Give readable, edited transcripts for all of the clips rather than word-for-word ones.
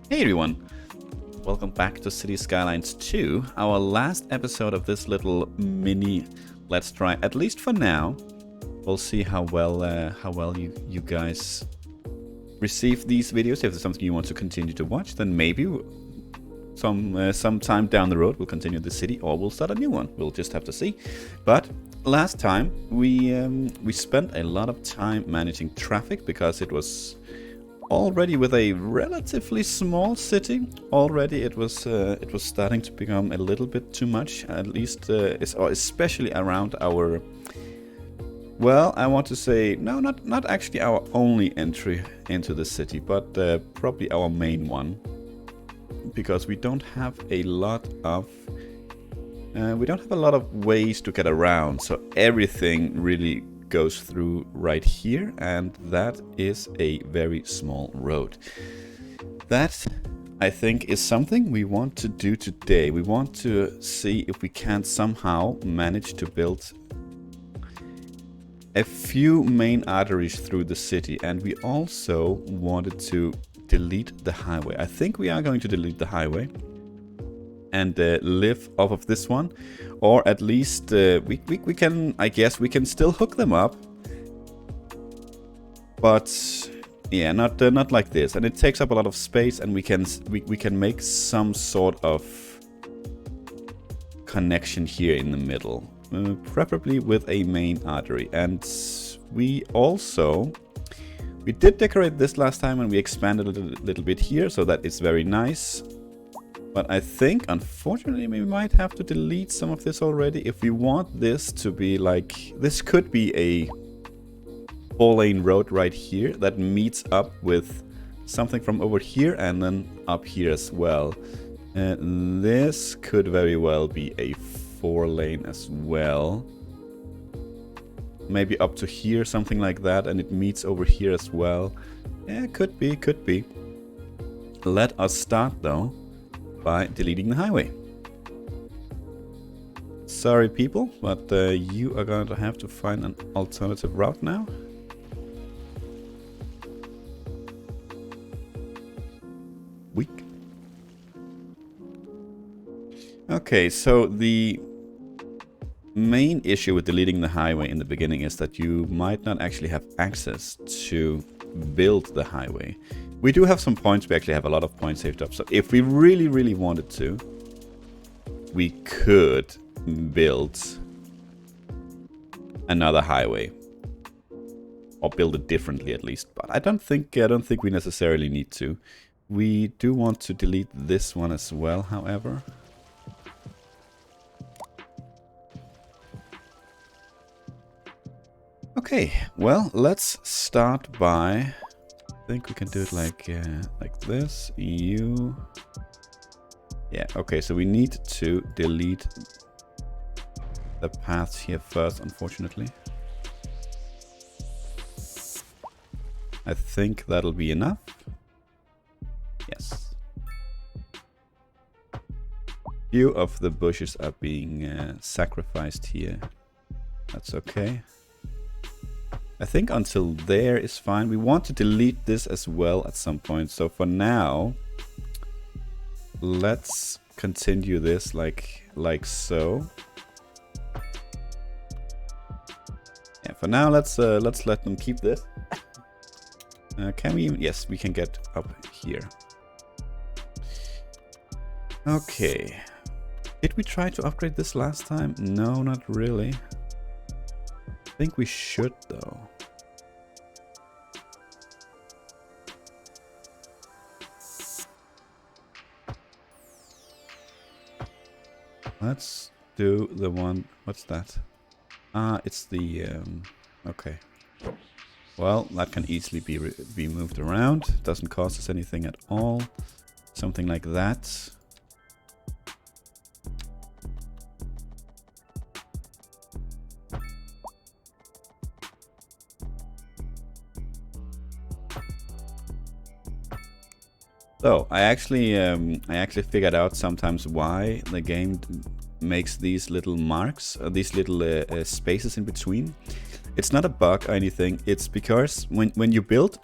Hey everyone, welcome back to City Skylines 2, our last episode of this little mini Let's Try, at least for now. We'll see how well you guys receive these videos. If there's something you want to continue to watch, then maybe some time down the road we'll continue the city, or we'll start a new one. We'll just have to see. But last time we spent a lot of time managing traffic because it was already with a relatively small city. Already it was starting to become a little bit too much, at least especially around our, well, I want to say no, not actually our only entry into the city, but probably our main one, because we don't have a lot of ways to get around, so everything really goes through right here, and that is a very small road. That, I think, is something we want to do today. We want to see if we can somehow manage to build a few main arteries through the city, and we also wanted to delete the highway. I think we are going to delete the highway and live off of this one, or at least we can, I guess we can still hook them up, but yeah, not like this, and it takes up a lot of space, and we can make some sort of connection here in the middle, preferably with a main artery. And we did decorate this last time, and we expanded a little bit here, so that is very nice. But I think, unfortunately, we might have to delete some of this already if we want this to be like... This could be a 4-lane road right here that meets up with something from over here and then up here as well. This could very well be a 4-lane as well. Maybe up to here, something like that, and it meets over here as well. Yeah, could be. Let us start, though, by deleting the highway. Sorry people, but you are going to have to find an alternative route now. Weak. Okay, so the main issue with deleting the highway in the beginning is that you might not actually have access to build the highway. We do have some points. We actually have a lot of points saved up. So if we really wanted to, we could build another highway, or build it differently at least. But I don't think we necessarily need to. We do want to delete this one as well, however. Okay, well, let's start by... I think we can do it like this. Yeah, okay, so we need to delete the paths here first, unfortunately. I think that'll be enough. Yes. Few of the bushes are being sacrificed here. That's okay. I think until there is fine. We want to delete this as well at some point. So for now, let's continue this like so. Yeah, for now, let's let them keep this. Can we? Yes, we can get up here. Okay. Did we try to upgrade this last time? No, not really. I think we should, though. Let's do the one... What's that? Ah, it's the... okay. Well, that can easily be moved around. Doesn't cost us anything at all. Something like that. So I actually figured out sometimes why the game makes these little marks, these little spaces in between. It's not a bug or anything. It's because when you build,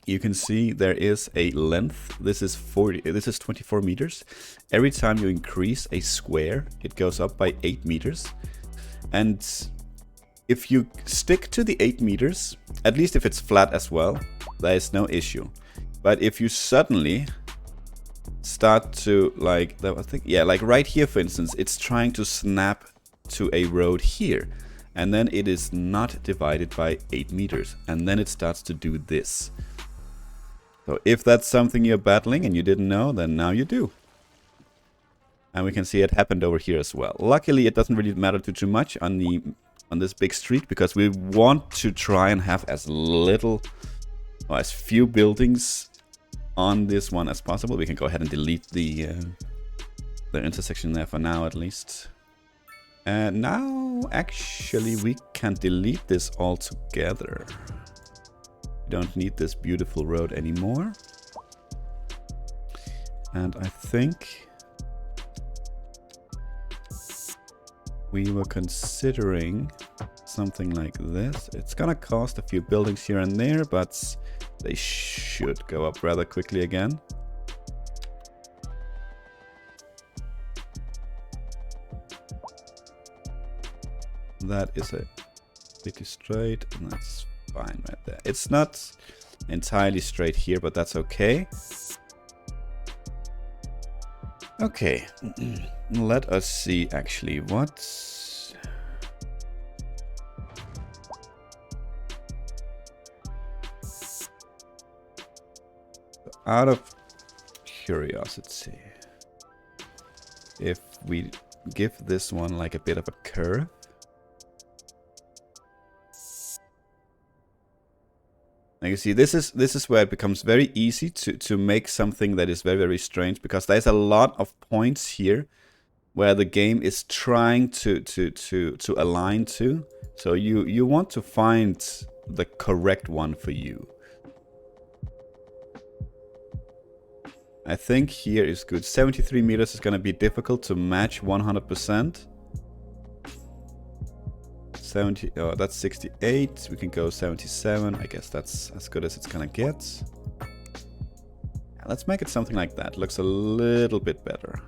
you can see there is a length. This is 24 meters. Every time you increase a square, it goes up by 8 meters. And if you stick to the 8 meters, at least if it's flat as well, there is no issue. But if you suddenly start to, like, like right here, for instance, it's trying to snap to a road here. And then it is not divided by 8 meters. And then it starts to do this. So if that's something you're battling and you didn't know, then now you do. And we can see it happened over here as well. Luckily, it doesn't really matter too much on this big street, because we want to try and have as little or as few buildings on this one as possible. We can go ahead and delete the intersection there for now, at least. And now, actually, we can delete this altogether. We don't need this beautiful road anymore. And I think we were considering something like this. It's gonna cost a few buildings here and there, but they should go up rather quickly again. That is a pretty straight, and that's fine right there. It's not entirely straight here, but that's okay. Okay, let us see actually what's... Out of curiosity, if we give this one like a bit of a curve, now you see this is where it becomes very easy to make something that is very, very strange, because there's a lot of points here where the game is trying to align to. So you want to find the correct one for you. I think here is good. 73 meters is going to be difficult to match 100%. 70, oh, that's 68. We can go 77. I guess that's as good as it's gonna get. Yeah, let's make it something like that. Looks a little bit better.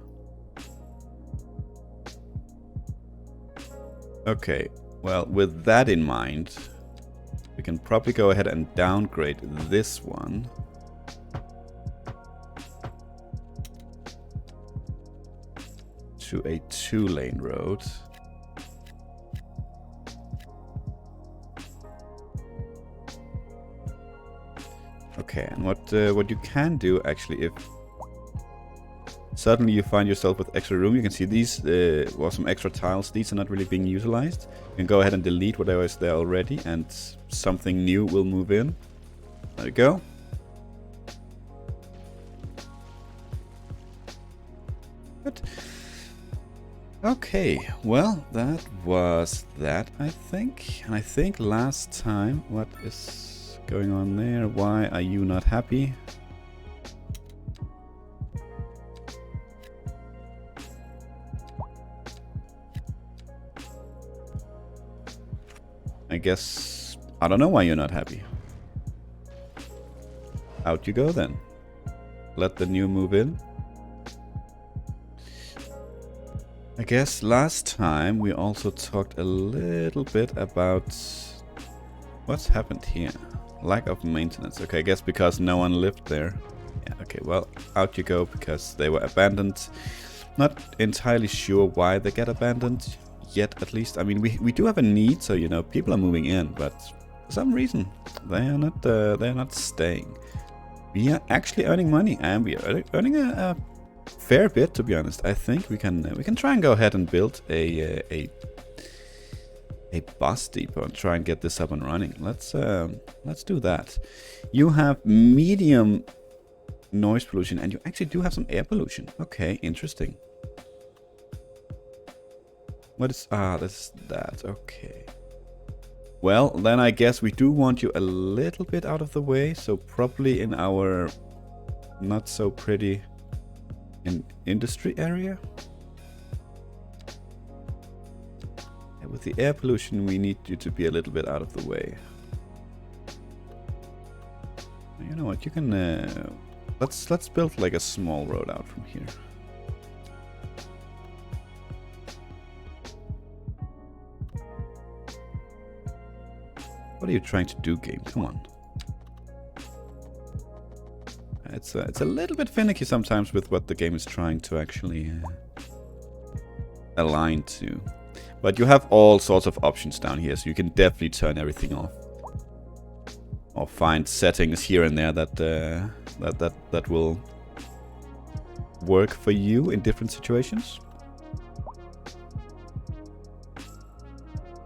Okay, well, with that in mind, we can probably go ahead and downgrade this one. To a 2-lane road. Okay, and what you can do actually, if suddenly you find yourself with extra room, you can see these some extra tiles. These are not really being utilized. You can go ahead and delete whatever is there already, and something new will move in. There we go. Good. Okay, well, that was that, I think. And I think last time, what is going on there? Why are you not happy? I guess I don't know why you're not happy. Out you go then. Let the new move in. I guess last time we also talked a little bit about what's happened here. Lack of maintenance. Okay, I guess because no one lived there. Yeah, okay, well, out you go because they were abandoned. Not entirely sure why they get abandoned yet, at least. I mean, we do have a need, so, you know, people are moving in, but for some reason they are not staying. We are actually earning money, and we are earning a fair bit, to be honest. I think we can try and go ahead and build a bus depot and try and get this up and running. Let's do that. You have medium noise pollution, and you actually do have some air pollution. Okay, interesting. What is this is that. Okay. Well, then I guess we do want you a little bit out of the way, so probably in our not so pretty industry area. With the air pollution, we need you to be a little bit out of the way. You know what? You can. Let's build like a small road out from here. What are you trying to do, game? Come on. It's a little bit finicky sometimes with what the game is trying to actually align to. But you have all sorts of options down here, so you can definitely turn everything off. Or find settings here and there that that will work for you in different situations.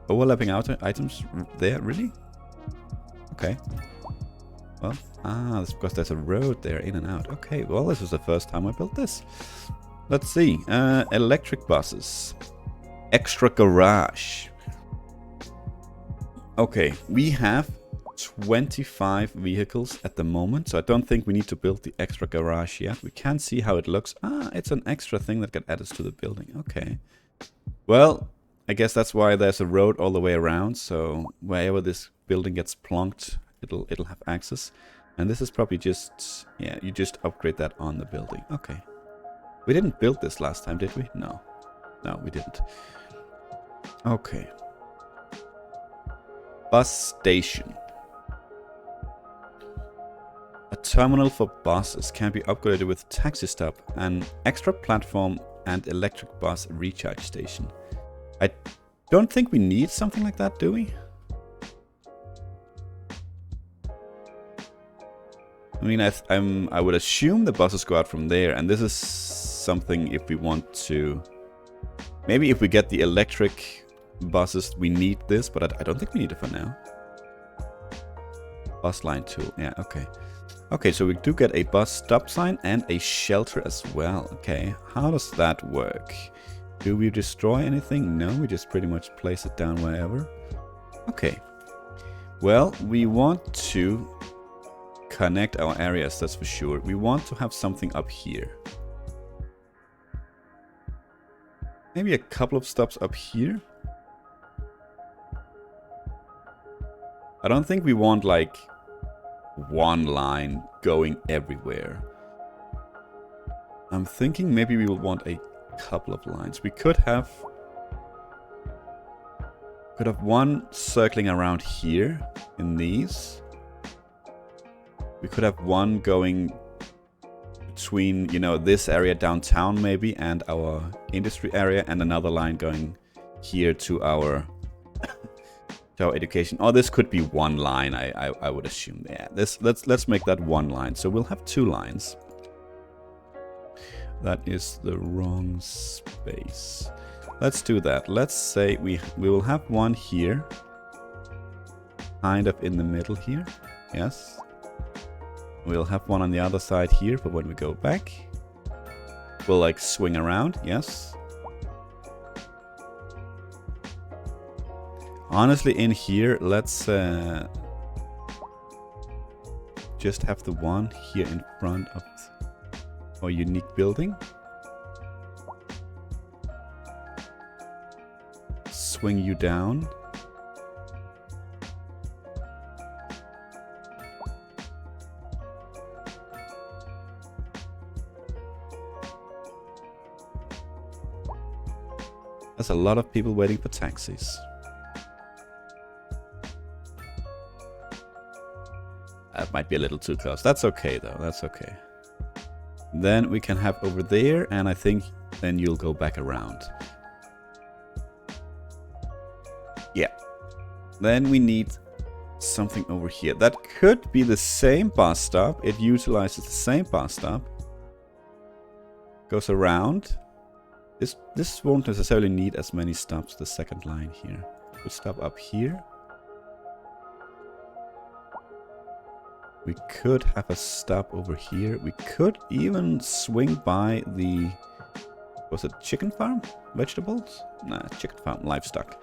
Overlapping items there, really? Okay. Well, that's because there's a road there in and out. Okay, well, this is the first time I built this. Let's see. Electric buses. Extra garage. Okay, we have 25 vehicles at the moment, so I don't think we need to build the extra garage yet. We can see how it looks. It's an extra thing that got added to the building. Okay. Well, I guess that's why there's a road all the way around, so wherever this building gets plonked, it'll have access. And this is probably just, yeah, you just upgrade that on the building. Okay. We didn't build this last time, did we? No. No, we didn't. Okay. Bus station. A terminal for buses can be upgraded with taxi stop, an extra platform, and electric bus recharge station. I don't think we need something like that, do we? I mean, I would assume the buses go out from there, and this is something if we want to... Maybe if we get the electric buses, we need this, but I don't think we need it for now. Bus line tool, yeah, okay. Okay, so we do get a bus stop sign and a shelter as well. Okay, how does that work? Do we destroy anything? No, we just pretty much place it down wherever. Okay. Well, we want to connect our areas, that's for sure. We want to have something up here. Maybe a couple of stops up here. I don't think we want like one line going everywhere. I'm thinking maybe we will want a couple of lines. We could have one circling around here in these. We could have one going between, you know, this area downtown maybe and our industry area, and another line going here to our education. Oh, this could be one line, I would assume. Yeah, let's make that one line. So we'll have two lines. That is the wrong space. Let's do that. Let's say we will have one here, kind of in the middle here. Yes. We'll have one on the other side here, but when we go back, we'll like swing around. Yes. Honestly, in here, let's just have the one here in front of our unique building. Swing you down. There's a lot of people waiting for taxis. That might be a little too close. That's okay though, that's okay. Then we can have over there, and I think then you'll go back around. Yeah. Then we need something over here. That could be the same bus stop. It utilizes the same bus stop. Goes around. This won't necessarily need as many stops, the second line here. We'll stop up here. We could have a stop over here. We could even swing by the... Was it chicken farm? Vegetables? Nah, chicken farm, livestock.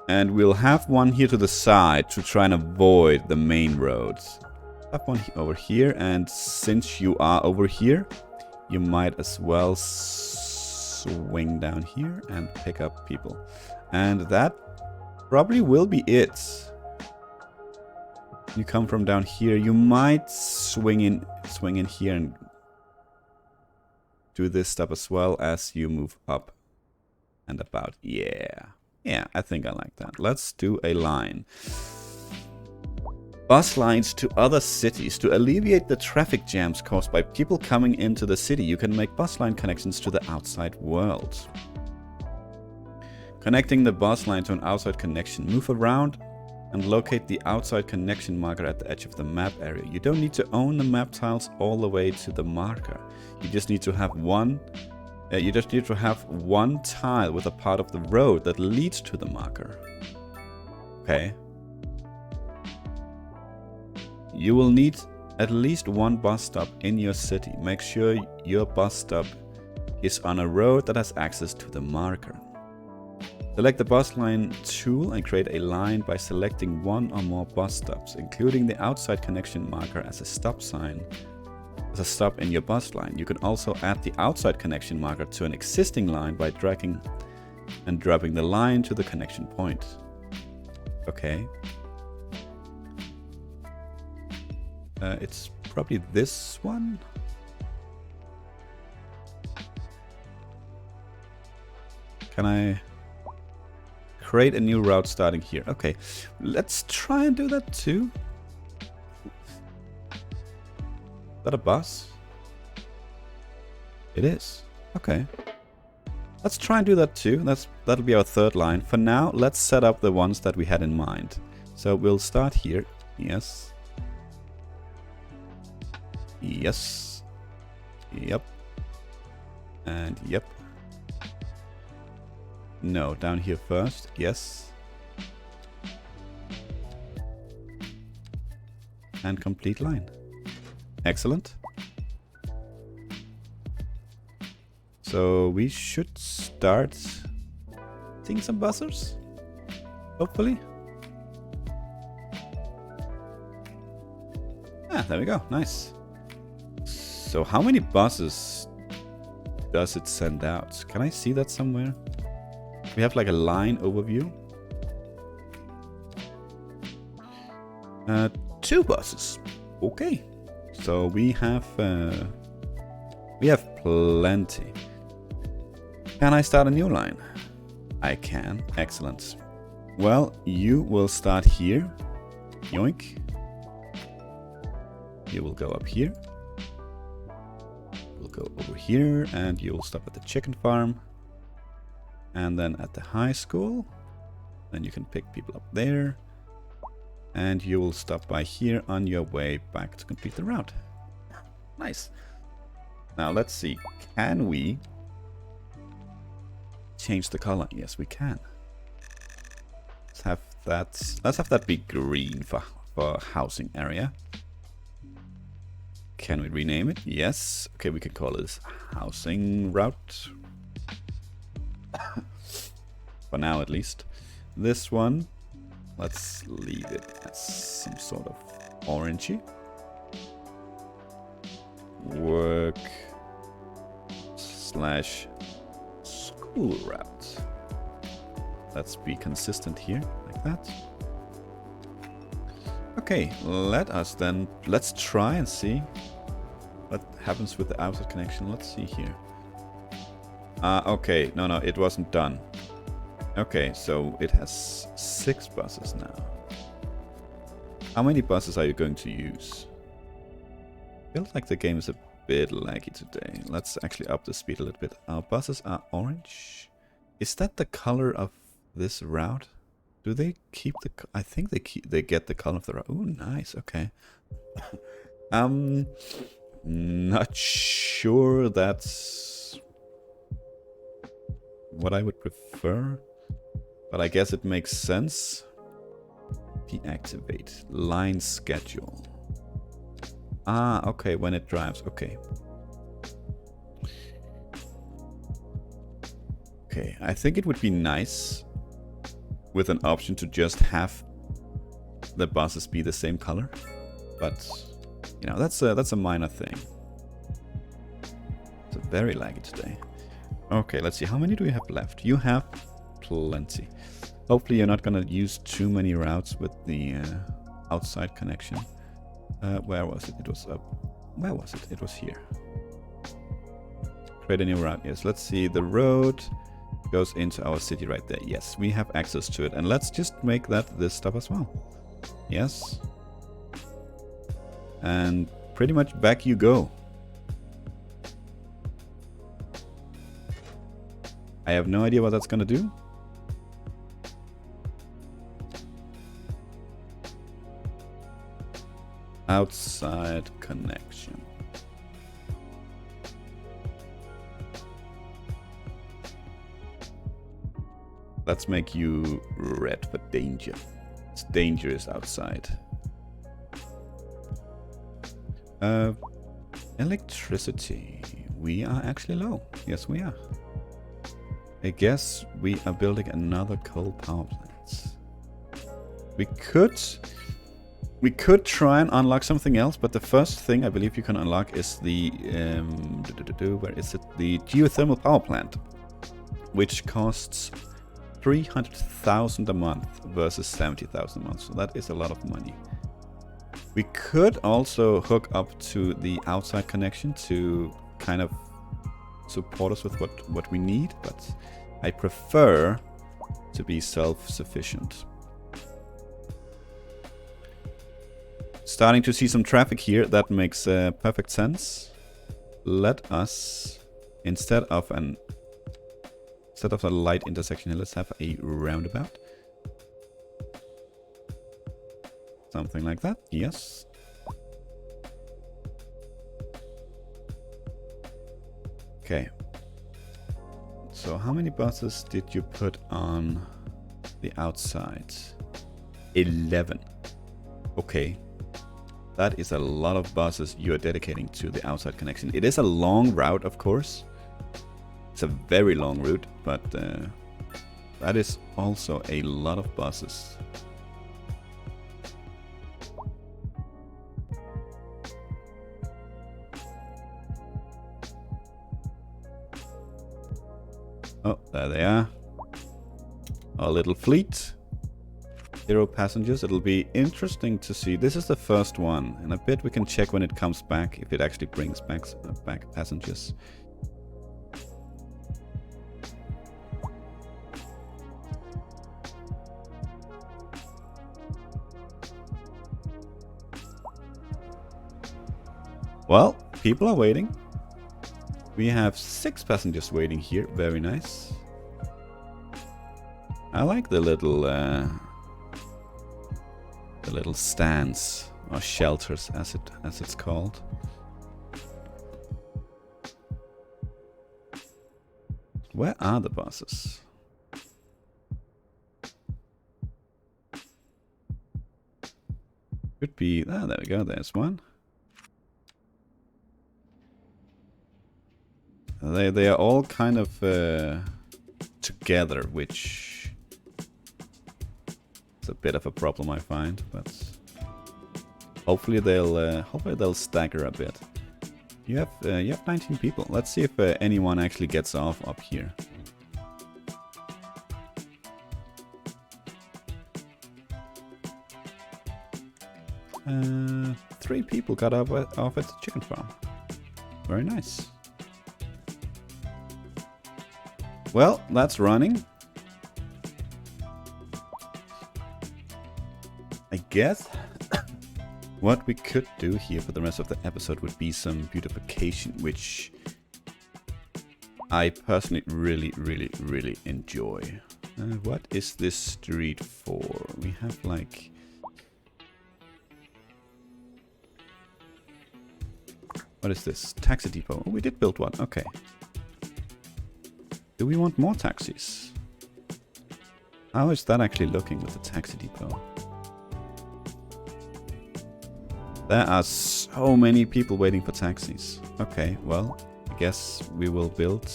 And we'll have one here to the side to try and avoid the main roads. Have one over here, and since you are over here, you might as well swing down here and pick up people. And that probably will be it. You come from down here. You might swing in here and do this stuff as well as you move up and about. Yeah. Yeah, I think I like that. Let's do a line. Bus lines to other cities. To alleviate the traffic jams caused by people coming into the city, you can make bus line connections to the outside world. Connecting the bus line to an outside connection. Move around and locate the outside connection marker at the edge of the map area. You don't need to own the map tiles all the way to the marker. You just need to have one tile with a part of the road that leads to the marker. Okay. You will need at least one bus stop in your city. Make sure your bus stop is on a road that has access to the marker. Select the bus line tool and create a line by selecting one or more bus stops, including the outside connection marker as a stop sign, as a stop in your bus line. You can also add the outside connection marker to an existing line by dragging and dropping the line to the connection point. Okay. It's probably this one. Can I create a new route starting here? Okay, let's try and do that too. Is that a bus? It is. Okay. Let's try and do that too. That'll be our third line. For now, let's set up the ones that we had in mind. So we'll start here. Yes. Yes. Yep. And yep. No, down here first. Yes. And complete line. Excellent. So we should start seeing some buzzers. Hopefully. Ah, there we go. Nice. So how many buses does it send out? Can I see that somewhere? We have like a line overview. 2 buses. Okay. So we have plenty. Can I start a new line? I can. Excellent. Well, you will start here. Yoink. You will go up here. We'll go over here and you'll stop at the chicken farm. And then at the high school. Then you can pick people up there. And you will stop by here on your way back to complete the route. Nice. Now let's see. Can we change the color? Yes, we can. Let's have that be green for housing area. Can we rename it? Yes. Okay, we can call this housing route. For now, at least. This one, let's leave it as some sort of orangey. Work / school route. Let's be consistent here, like that. Okay, let's try and see what happens with the outside connection. Let's see here. Okay, no, it wasn't done. Okay, so it has 6 buses now. How many buses are you going to use? Feels like the game is a bit laggy today. Let's actually up the speed a little bit. Our buses are orange. Is that the color of this route? Do they keep the? I think they get the color of the route. Ooh, nice. Okay. Not sure that's what I would prefer, but I guess it makes sense. Deactivate line schedule. Ah, okay, when it drives. Okay. Okay, I think it would be nice with an option to just have the buses be the same color, but you know, that's a minor thing. It's very laggy today. Okay, let's see. How many do you have left? You have plenty. Hopefully you're not gonna use too many routes with the outside connection. Where was it? It was up. Where was it? It was here. Create a new route. Yes, let's see. The road goes into our city right there. Yes, we have access to it. And let's just make that this stuff as well. Yes. And pretty much back you go. I have no idea what that's gonna do. Outside connection. Let's make you red for danger. It's dangerous outside. Electricity. We are actually low. Yes, we are. I guess we are building another coal power plant. We could try and unlock something else, but the first thing I believe you can unlock is the where is it? The geothermal power plant, which costs 300,000 a month versus 70,000 a month. So that is a lot of money. We could also hook up to the outside connection to kind of support us with what we need, but I prefer to be self-sufficient. Starting to see some traffic here. That makes perfect sense. Let us, instead of a light intersection here, let's have a roundabout. Something like that. Yes. Okay. So how many buses did you put on the outside? 11. Okay. That is a lot of buses you are dedicating to the outside connection. It is a long route, of course. It's a very long route, but that is also a lot of buses. Oh, there they are. Our little fleet. 0 passengers. It'll be interesting to see. This is the first one, and I bet we can check when it comes back if it actually brings back passengers. Well, people are waiting. We have 6 passengers waiting here. Very nice. I like the little stands or shelters, as it's called. Where are the buses? Could be. Ah, there we go. There's one. They are all kind of together, which is a bit of a problem, I find. But hopefully they'll stagger a bit. You have 19 people. Let's see if anyone actually gets off up here. Three people got off at the chicken farm. Very nice. Well, that's running. I guess what we could do here for the rest of the episode would be some beautification, which I personally really enjoy. What is this street for? We have like... What is this? Taxi depot. Oh, we did build one. Okay. Do we want more taxis? How is that actually looking with the taxi depot? There are so many people waiting for taxis. Okay, well, I guess we will build...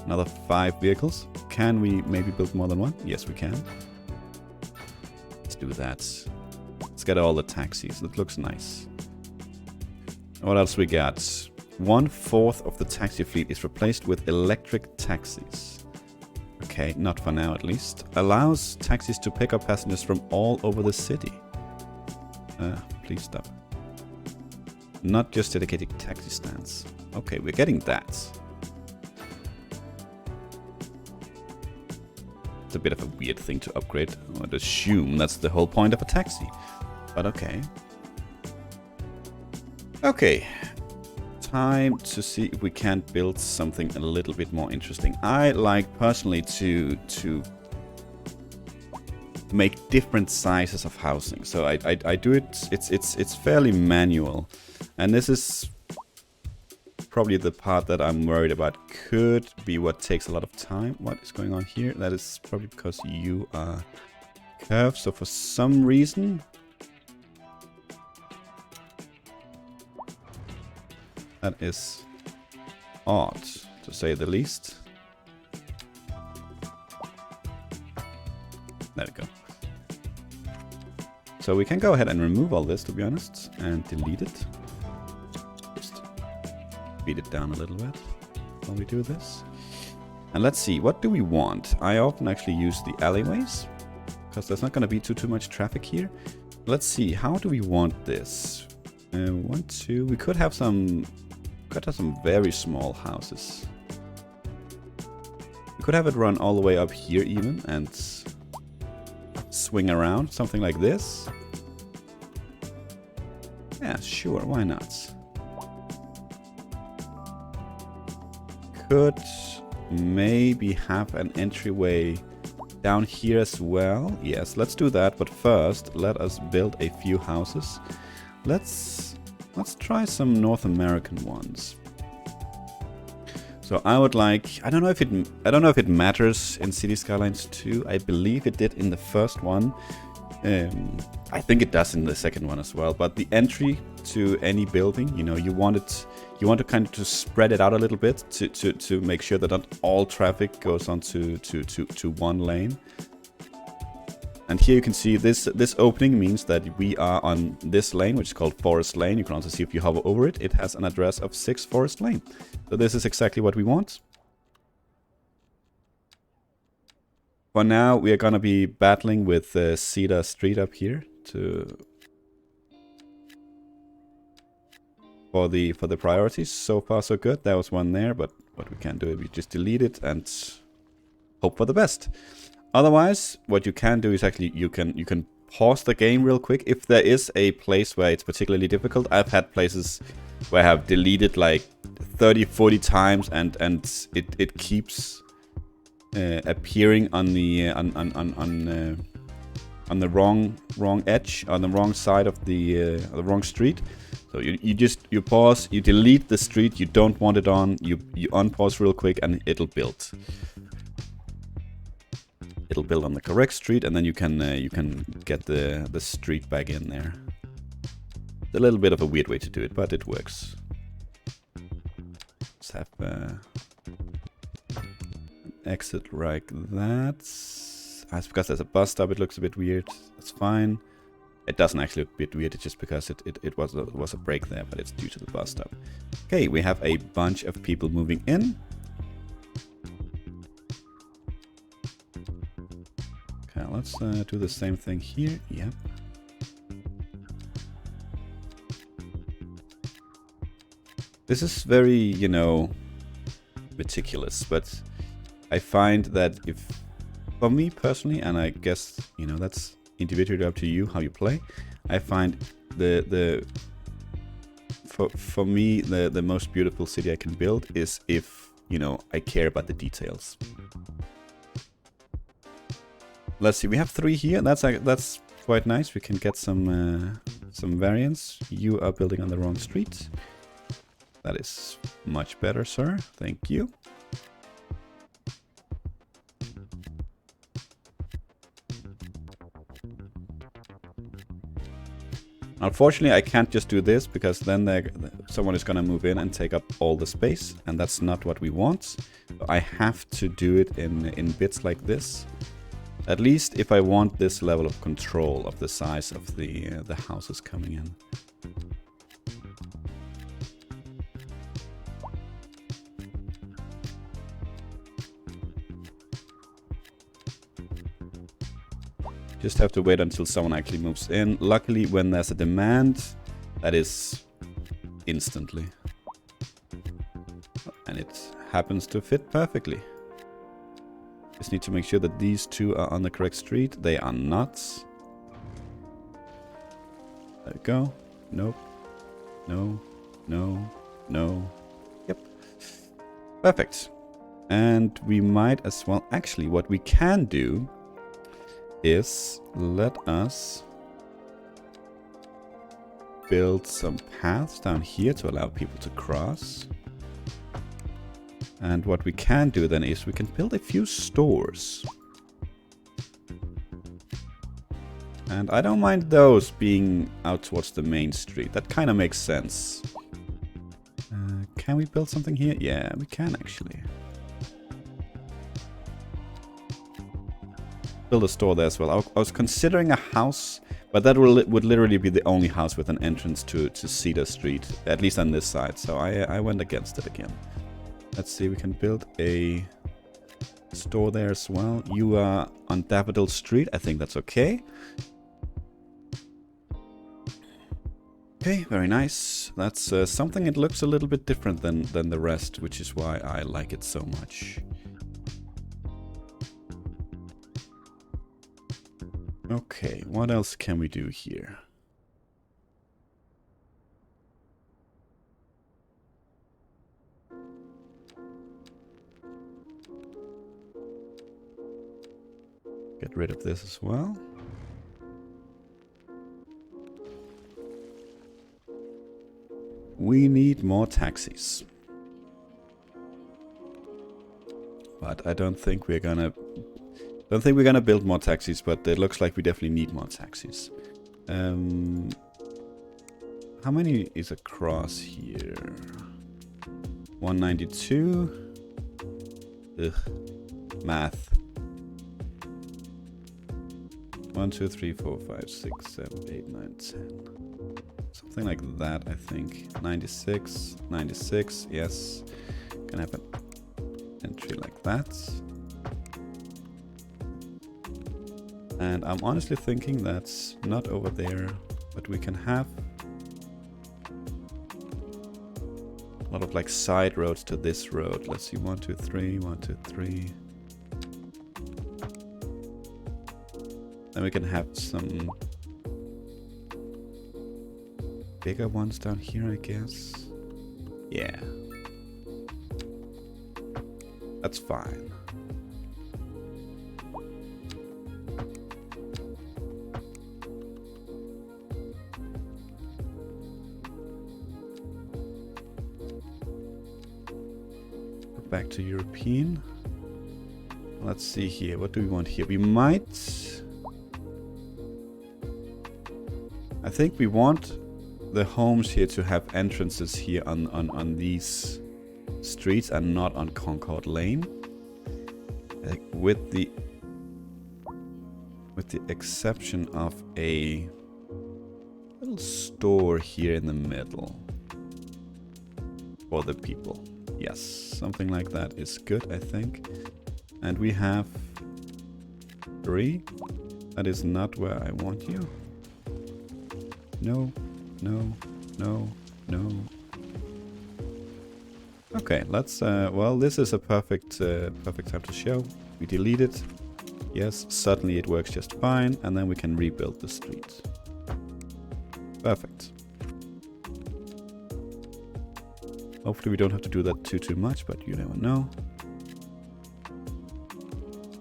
another 5 vehicles. Can we maybe build more than one? Yes, we can. Let's do that. Let's get all the taxis. That looks nice. What else we got? 1/4 of the taxi fleet is replaced with electric taxis. Okay, not for now at least. Allows taxis to pick up passengers from all over the city. Please stop. Not just dedicated taxi stands. Okay, we're getting that. It's a bit of a weird thing to upgrade. I would assume that's the whole point of a taxi. But okay. Okay. Time to see if we can't build something a little bit more interesting. I like personally to make different sizes of housing. So I do it. It's fairly manual, and this is probably the part that I'm worried about. Could be what takes a lot of time. What is going on here? That is probably because you are curved. So for some reason, that is odd, to say the least. There we go. So we can go ahead and remove all this, to be honest, and delete it. Just speed it down a little bit while we do this. And let's see, what do we want? I often actually use the alleyways, because there's not going to be too much traffic here. Let's see, how do we want this? 1, 2, we could have some very small houses. We could have it run all the way up here even and swing around, something like this. Yeah, sure, why not? Could maybe have an entryway down here as well. Yes, let's do that, but first let us build a few houses. Let's try some North American ones. So I would like, I don't know if it matters in City Skylines 2. I believe it did in the first one. I think it does in the second one as well. But the entry to any building, you know, you want to kind of to spread it out a little bit to make sure that not all traffic goes on to one lane. And here you can see this opening means that we are on this lane, which is called Forest Lane. You can also see if you hover over it, it has an address of 6 Forest Lane. So this is exactly what we want. For now, we are going to be battling with Cedar Street up here for the priorities. So far, so good. There was one there, but what we can do is we just delete it and hope for the best. Otherwise, what you can do is actually you can pause the game real quick if there is a place where it's particularly difficult. I've had places where I have deleted like 30-40 times and it keeps appearing on the wrong edge, on the wrong side of the wrong street. So you pause, you delete the street you don't want it on, you unpause real quick and it'll build. It'll build on the correct street, and then you can get the street back in there. It's a little bit of a weird way to do it, but it works. Let's have an exit like that. That's because there's a bus stop. It looks a bit weird. That's fine. It doesn't actually look a bit weird. It's just because it was a break there, but it's due to the bus stop. Okay, we have a bunch of people moving in. Okay, let's do the same thing here. Yep. This is very, you know, meticulous, but I find that if, for me personally, and I guess, you know, that's individually up to you how you play, I find for me the most beautiful city I can build is if, you know, I care about the details. Let's see, we have 3 here. That's quite nice. We can get some variance. You are building on the wrong street. That is much better, sir. Thank you. Unfortunately, I can't just do this because then someone is going to move in and take up all the space, and that's not what we want. I have to do it in bits like this. At least if I want this level of control of the size of the houses coming in. Just have to wait until someone actually moves in. Luckily, when there's a demand, that is instantly. And it happens to fit perfectly. Just need to make sure that these two are on the correct street. They are not. There we go. Nope. No. No. No. Yep. Perfect. And we might as well... Actually, what we can do is let us build some paths down here to allow people to cross. And what we can do then is we can build a few stores. And I don't mind those being out towards the main street. That kind of makes sense. Can we build something here? Yeah, we can actually. Build a store there as well. I was considering a house, but that would literally be the only house with an entrance to Cedar Street, at least on this side. So I went against it again. Let's see, we can build a store there as well. You are on Daffodil Street. I think that's okay. Okay, very nice. That's something. It looks a little bit different than the rest, which is why I like it so much. Okay, what else can we do here? Get rid of this as well. We need more taxis. But I don't think we're gonna build more taxis, but it looks like we definitely need more taxis. How many is across here? 192. Ugh. Math. 1, 2, 3, 4, 5, 6, 7, 8, 9, 10. Something like that, I think. 96, 96, yes. Can have an entry like that. And I'm honestly thinking that's not over there, but we can have a lot of like side roads to this road. Let's see, 1, 2, 3, 1, 2, 3. Then we can have some bigger ones down here, I guess. Yeah. That's fine. Go back to European. Let's see here. What do we want here? We might... I think we want the homes here to have entrances here on these streets and not on Concord Lane. With the exception of a little store here in the middle for the people. Yes, something like that is good, I think. And we have 3. That is not where I want you. No, no, no, no. Okay, let's, well, this is a perfect time to show. We delete it. Yes, suddenly it works just fine, and then we can rebuild the street. Perfect. Hopefully we don't have to do that too much, but you never know.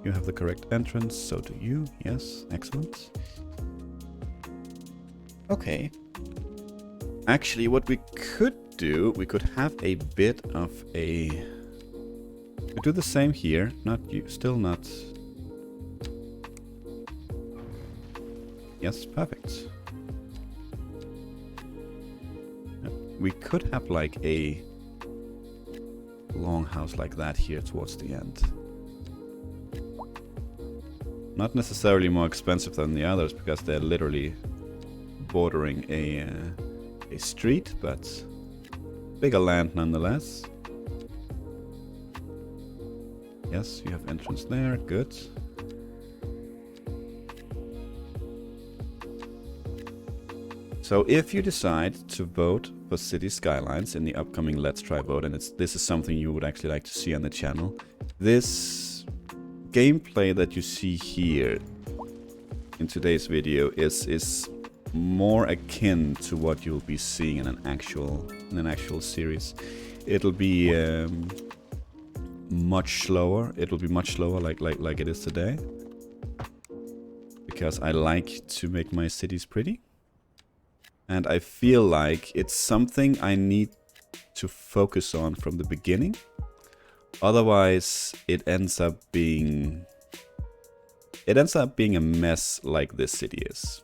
You have the correct entrance, so do you. Yes, excellent. Okay. Actually, what we could do, we could have a bit of a... We do the same here. Not you, still not... Yes, perfect. We could have like a longhouse like that here towards the end. Not necessarily more expensive than the others because they're literally bordering a street, but bigger land nonetheless. Yes, you have entrance there, good. So if you decide to vote for City Skylines in the upcoming Let's Try vote, and this is something you would actually like to see on the channel, this gameplay that you see here in today's video is more akin to what you'll be seeing in an actual series. It'll be much slower. It'll be much slower like it is today, because I like to make my cities pretty. And I feel like it's something I need to focus on from the beginning. Otherwise, it ends up being a mess like this city is.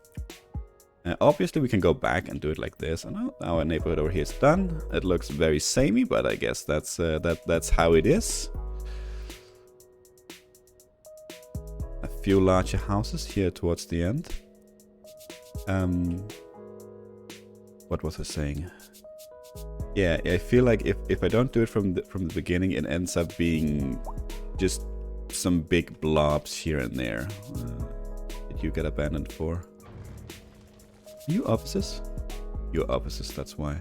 Obviously, we can go back and do it like this. And our neighborhood over here is done. It looks very samey, but I guess that's how it is. A few larger houses here towards the end. What was I saying? Yeah, I feel like if I don't do it from the beginning, it ends up being just some big blobs here and there that you get abandoned for. You offices? Your offices, that's why.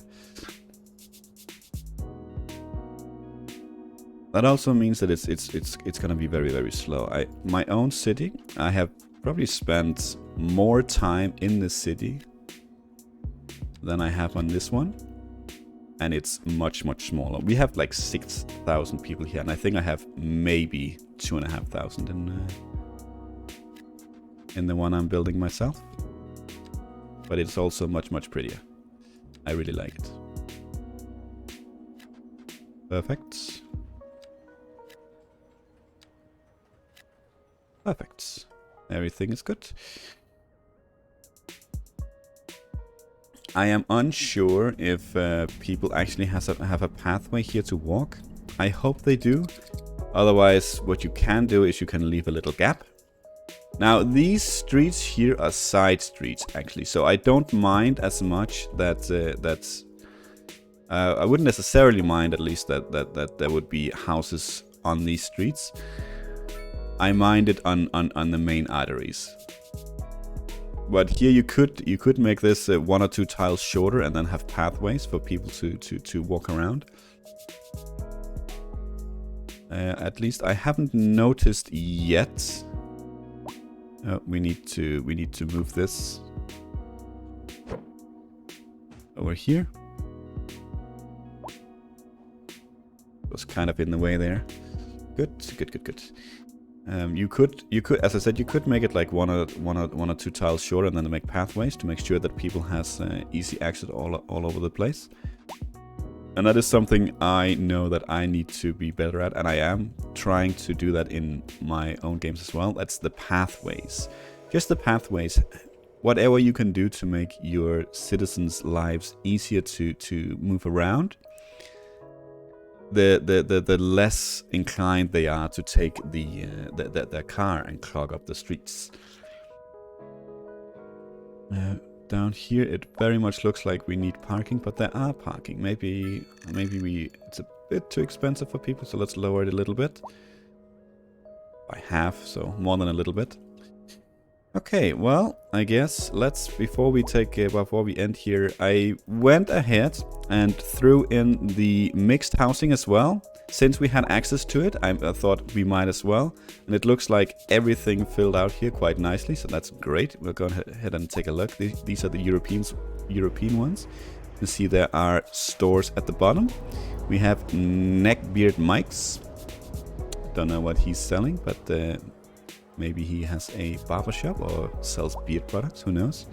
That also means that it's gonna be very, very slow. My own city, I have probably spent more time in the city than I have on this one, and it's much smaller. We have like 6,000 people here, and I think I have maybe 2,500 in the one I'm building myself. But it's also much prettier. I really like it. Perfect. Perfect. Everything is good. I am unsure if people actually have a pathway here to walk. I hope they do. Otherwise, what you can do is you can leave a little gap. Now, these streets here are side streets, actually. So I don't mind as much that I wouldn't necessarily mind, at least, that there would be houses on these streets. I mind it on the main arteries. But here you could make this 1 or 2 tiles shorter and then have pathways for people to walk around. At least I haven't noticed yet. We need to move this over here. It was kind of in the way there. Good. You could, as I said, you could make it like one or 2 tiles shorter and then make pathways to make sure that people has easy access all over the place. And that is something I know that I need to be better at, and I am trying to do that in my own games as well. That's the pathways. Just the pathways. Whatever you can do to make your citizens' lives easier to move around, the less inclined they are to take their car and clog up the streets. Down here it very much looks like we need parking, but there are parking. Maybe it's a bit too expensive for people, so let's lower it a little bit. By half, so more than a little bit. Okay, well, I guess before we end here, I went ahead and threw in the mixed housing as well. Since we had access to it, I thought we might as well. And it looks like everything filled out here quite nicely, so that's great. We'll go ahead and take a look. These are the European ones. You can see there are stores at the bottom. We have Neckbeard Mike's. Don't know what he's selling, but maybe he has a barbershop or sells beard products, who knows.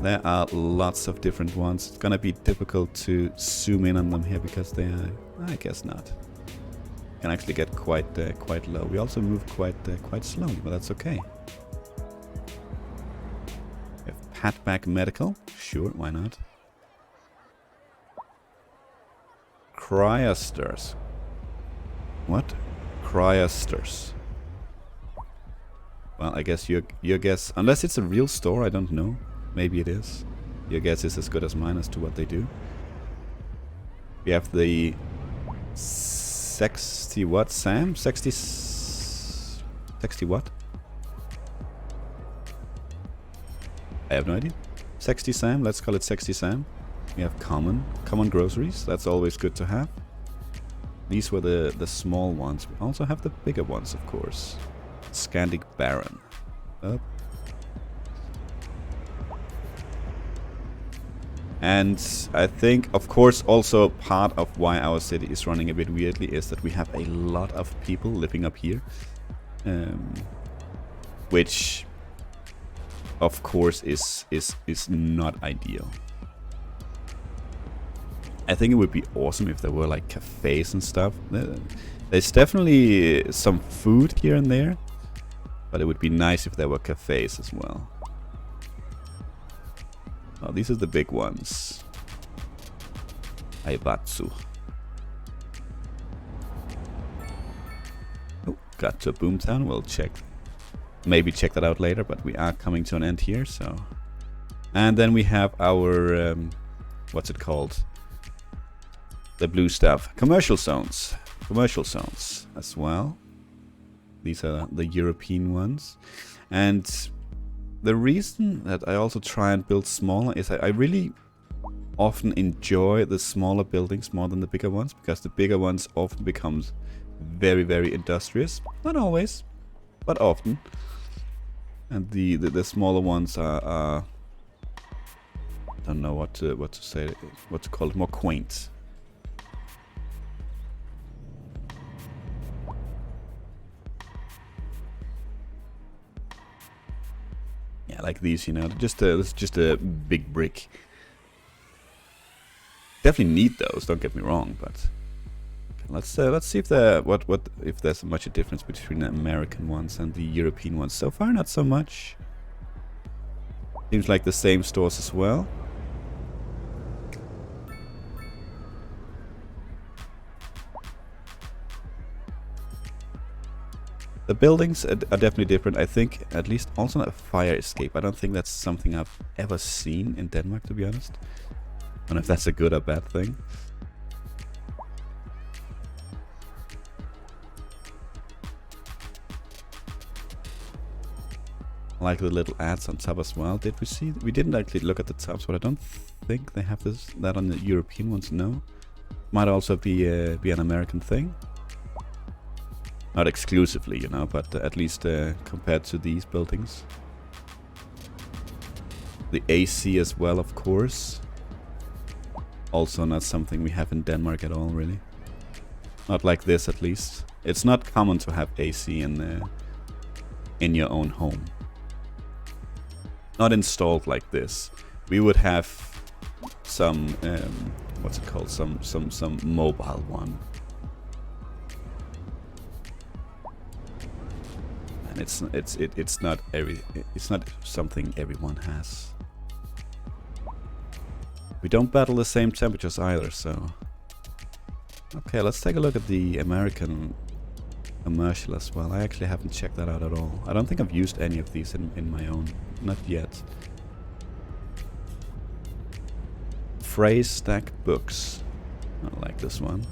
There are lots of different ones. It's gonna be difficult to zoom in on them here because they are, I guess not. Can actually get quite low. We also move quite slowly, but that's okay. We have Patback Medical. Sure, why not? Cryosters. What? Cryosters. Well, I guess your guess, unless it's a real store, I don't know. Maybe it is. Your guess is as good as mine as to what they do. We have the 60 what, Sam? 60 what? I have no idea. Sexty Sam, let's call it Sexty Sam. We have common groceries, that's always good to have. These were the small ones. We also have the bigger ones, of course. Scandic Baron. Up. And I think, of course, also part of why our city is running a bit weirdly is that we have a lot of people living up here. Which, of course, is not ideal. I think it would be awesome if there were like cafes and stuff. There's definitely some food here and there, but it would be nice if there were cafes as well. Oh, these are the big ones. Aibatsu. Oh, got to Boomtown. We'll check. Maybe check that out later, but we are coming to an end here, so. And then we have our, what's it called? The blue stuff. Commercial zones. Commercial zones as well. These are the European ones. And the reason that I also try and build smaller is I really often enjoy the smaller buildings more than the bigger ones, because the bigger ones often becomes very, very industrious. Not always, but often. And the smaller ones are I don't know what to say, what to call it, more quaint. Yeah, like these, you know, this is just a big brick. Definitely need those. Don't get me wrong, but let's see if if there's much a difference between the American ones and the European ones. So far, not so much. Seems like the same stores as well. The buildings are definitely different. I think at least also a fire escape. I don't think that's something I've ever seen in Denmark, to be honest. I don't know if that's a good or bad thing. I like the little ads on top as well. Did we see? We didn't actually look at the tops, but I don't think they have that on the European ones. No, might also be an American thing. Not exclusively, you know, but at least compared to these buildings. The AC as well, of course. Also not something we have in Denmark at all, really. Not like this, at least. It's not common to have AC in your own home. Not installed like this. We would have some what's it called? Some mobile one. And it's not something everyone has. We don't battle the same temperatures either, so. Okay, let's take a look at the American commercial as well. I actually haven't checked that out at all. I don't think I've used any of these in my own. Not yet. Phrase stack books. I like this one.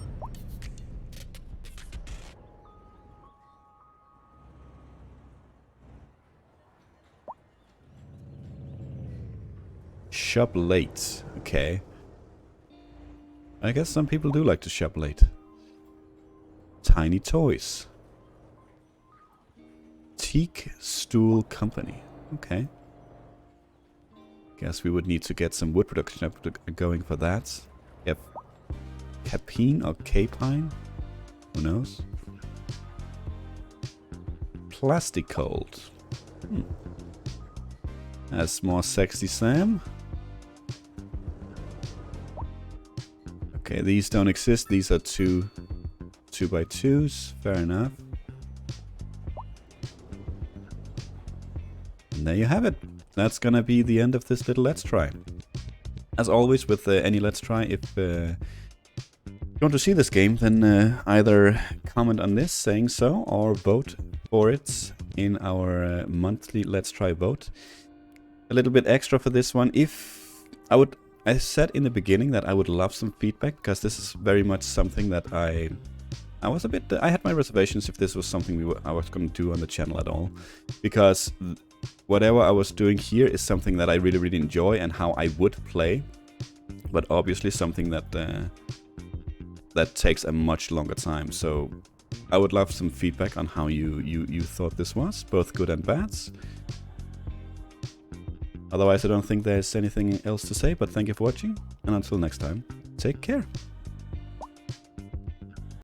Shop late. Okay. I guess some people do like to shop late. Tiny toys. Teak Stool Company. Okay. Guess we would need to get some wood production going for that. We have Capine or Capine. Who knows? Plastic Cold. That's more Sexy Sam. Okay, these don't exist. These are two by twos. Fair enough. And there you have it. That's gonna be the end of this little Let's Try. As always with any Let's Try, if you want to see this game, then either comment on this saying so or vote for it in our monthly Let's Try vote. A little bit extra for this one. I said in the beginning that I would love some feedback, because this is very much something that I had my reservations if this was something I was going to do on the channel at all, because whatever I was doing here is something that I really, really enjoy and how I would play. But obviously something that that takes a much longer time. So I would love some feedback on how you thought this was, both good and bad. Otherwise, I don't think there's anything else to say, but thank you for watching, and until next time, take care.